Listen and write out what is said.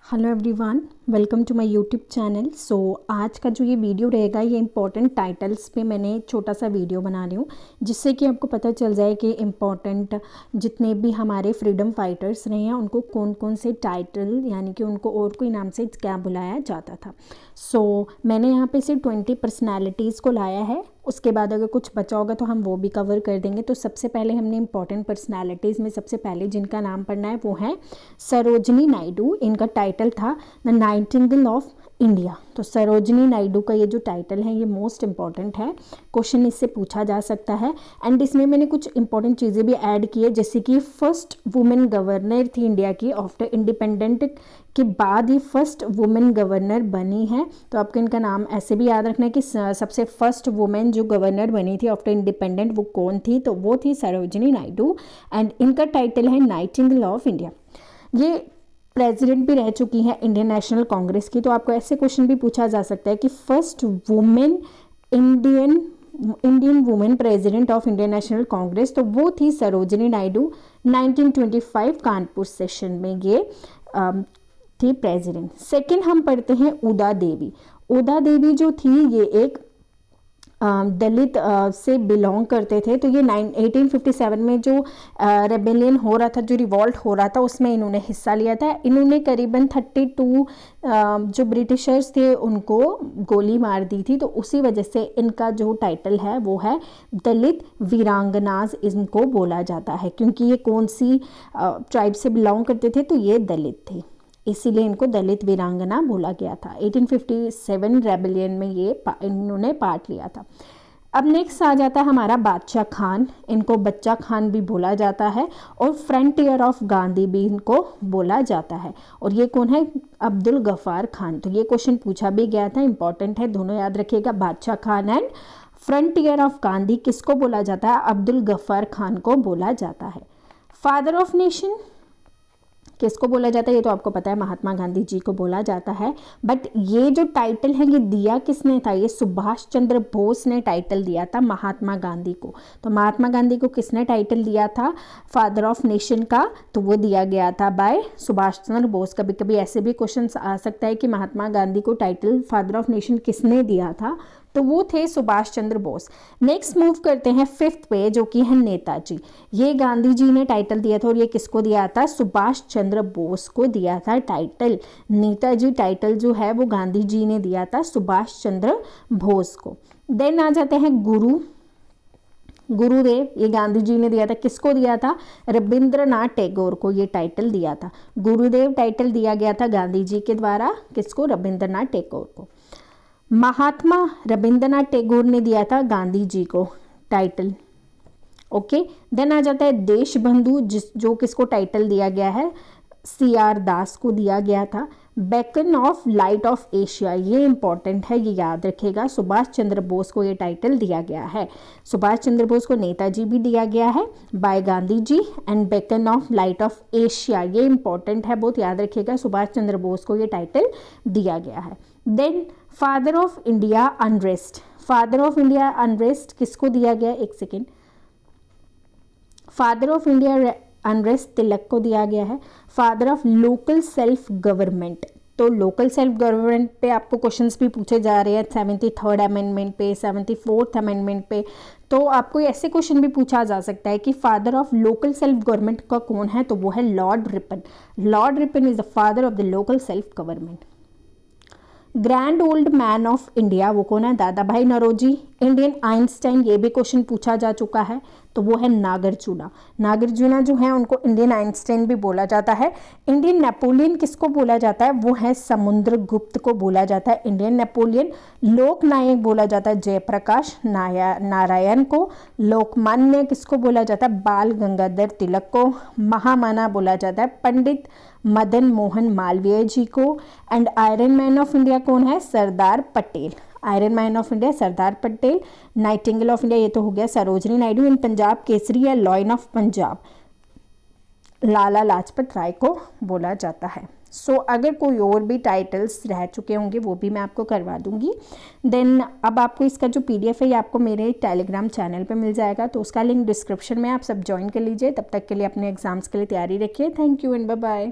Hello everyone, welcome to my YouTube channel. So आज का जो ये वीडियो रहेगा ये इम्पॉर्टेंट टाइटल्स पे मैंने छोटा सा वीडियो बना रही हूँ, जिससे कि आपको पता चल जाए कि इम्पॉर्टेंट जितने भी हमारे फ्रीडम फाइटर्स रहे हैं उनको कौन कौन से टाइटल यानी कि उनको और कोई नाम से क्या बुलाया जाता था। सो मैंने यहाँ पे सिर्फ 20 पर्सनैलिटीज़ को लाया है, उसके बाद अगर कुछ बचा होगा तो हम वो भी कवर कर देंगे। तो सबसे पहले हमने इंपॉर्टेंट पर्सनालिटीज़ में सबसे पहले जिनका नाम पढ़ना है वो है सरोजनी नायडू। इनका टाइटल था द नाइटिंगेल ऑफ इंडिया। तो सरोजनी नायडू का ये जो टाइटल है ये मोस्ट इंपॉर्टेंट है, क्वेश्चन इससे पूछा जा सकता है। एंड इसमें मैंने कुछ इंपॉर्टेंट चीज़ें भी ऐड की है, जैसे कि फर्स्ट वुमेन गवर्नर थी इंडिया की आफ्टर इंडिपेंडेंट के बाद ही फर्स्ट वुमेन गवर्नर बनी है। तो आपको इनका नाम ऐसे भी याद रखना है कि सबसे फर्स्ट वुमेन जो गवर्नर बनी थी आफ्टर इंडिपेंडेंट वो कौन थी, तो वो थी सरोजनी नायडू। एंड इनका टाइटल है नाइटिंगेल ऑफ इंडिया। ये प्रेसिडेंट भी रह चुकी हैं इंडियन नेशनल कांग्रेस की। तो आपको ऐसे क्वेश्चन भी पूछा जा सकता है कि first women Indian women president of Indian national Congress, तो वो थी सरोजनी नायडू। 1925 कानपुर सेशन में ये थी प्रेसिडेंट। सेकंड हम पढ़ते हैं उदा देवी। उदा देवी जो थी ये एक दलित से बिलोंग करते थे। तो ये 1857 में जो रेबेलियन हो रहा था, जो रिवॉल्ट हो रहा था, उसमें इन्होंने हिस्सा लिया था। इन्होंने करीबन 32 जो ब्रिटिशर्स थे उनको गोली मार दी थी। तो उसी वजह से इनका जो टाइटल है वो है दलित वीरांगनाज इनको बोला जाता है, क्योंकि ये कौन सी ट्राइब से बिलोंग करते थे, तो ये दलित थे, इसीलिए इनको दलित वीरांगना बोला गया था। 1857 रेबेलियन में ये इन्होंने पार्ट लिया था। अब नेक्स्ट आ जाता है हमारा बादशाह खान। इनको बच्चा खान भी बोला जाता है और फ्रंटियर ऑफ गांधी भी इनको बोला जाता है। और ये कौन है? अब्दुल गफ्फार खान। तो ये क्वेश्चन पूछा भी गया था, इंपॉर्टेंट है, दोनों याद रखिएगा। बादशाह Khan and frontier of Gandhi किसको बोला जाता है? अब्दुल गफ्फार खान को बोला जाता है। फादर ऑफ नेशन किसको बोला जाता है? ये तो आपको पता है, महात्मा गांधी जी को बोला जाता है। बट ये जो टाइटल है ये दिया किसने था? ये सुभाष चंद्र बोस ने टाइटल दिया था महात्मा गांधी को। तो महात्मा गांधी को किसने टाइटल दिया था फादर ऑफ नेशन का? तो वो दिया गया था बाय सुभाष चंद्र बोस। कभी कभी ऐसे भी क्वेश्चन आ सकता है कि महात्मा गांधी को टाइटल फादर ऑफ नेशन किसने दिया था, तो वो थे सुभाष चंद्र बोस। नेक्स्ट मूव करते हैं फिफ्थ पे, जो कि है नेताजी। ये गांधी जी ने टाइटल दिया था और ये किसको दिया था? सुभाष चंद्र बोस को दिया था टाइटल। नेताजी टाइटल जो है वो गांधी जी ने दिया था सुभाष चंद्र बोस को। देन आ जाते हैं गुरुदेव। ये गांधी जी ने दिया था, किसको दिया था? रविंद्रनाथ टैगोर को ये टाइटल दिया था। गुरुदेव टाइटल दिया गया था गांधी जी के द्वारा, किसको? रविंद्रनाथ टैगोर को। महात्मा रविंद्रनाथ टैगोर ने दिया था गांधी जी को टाइटल। ओके, देन आ जाता है देश बंधु, जो किसको टाइटल दिया गया है? CR दास को दिया गया था। Beacon of light of Asia, ये इंपॉर्टेंट है, ये याद रखेगा। सुभाष चंद्र बोस को ये टाइटल दिया गया है। सुभाष चंद्र बोस को नेताजी भी दिया गया है by Gandhi ji. And beacon of light of Asia, ये इंपॉर्टेंट है, बहुत याद रखिएगा। सुभाष चंद्र बोस को ये टाइटल दिया गया है। Then father of India unrest. Father of India unrest किसको दिया गया? एक सेकेंड। फादर ऑफ इंडिया अनरेस्ट तिलक को दिया गया है। Father of local self government, तो लोकल सेल्फ गवर्नमेंट पे आपको क्वेश्चंस भी पूछे जा रहे हैं 73rd अमेंडमेंट पे, 74th अमेंडमेंट पे। तो आपको ऐसे क्वेश्चन भी पूछा जा सकता है कि father of local self government का कौन है? तो वो है Lord Ripon. Lord Ripon is the father of the local self government. Grand old man of India, वो कौन है? दादा भाई नौरोजी। इंडियन आइंस्टाइन, ये भी क्वेश्चन पूछा जा चुका है, तो वो है नागार्जुना। नागार्जुना जो है उनको इंडियन आइंस्टाइन भी बोला जाता है। इंडियन नेपोलियन किसको बोला जाता है? वो है समुद्रगुप्त को बोला जाता है इंडियन नेपोलियन। लोकनायक बोला जाता है जयप्रकाश नारायण को। लोकमान्य किसको बोला जाता है? बाल गंगाधर तिलक को। महामना बोला जाता है पंडित मदन मोहन मालवीय जी को। And iron man of India कौन है? Sardar Patel. Iron man of India Sardar Patel. Nightingale of India ये तो हो गया सरोजनी नायडू। इन पंजाब केसरी या लॉयन ऑफ पंजाब लाला लाजपत राय को बोला जाता है। सो अगर कोई और भी टाइटल्स रह चुके होंगे वो भी मैं आपको करवा दूंगी। देन अब आपको इसका जो PDF है ये आपको मेरे टेलीग्राम चैनल पे मिल जाएगा, तो उसका लिंक डिस्क्रिप्शन में आप सब ज्वाइन कर लीजिए। तब तक के लिए अपने एग्जाम्स के लिए तैयारी रखिए। Thank you and bye bye.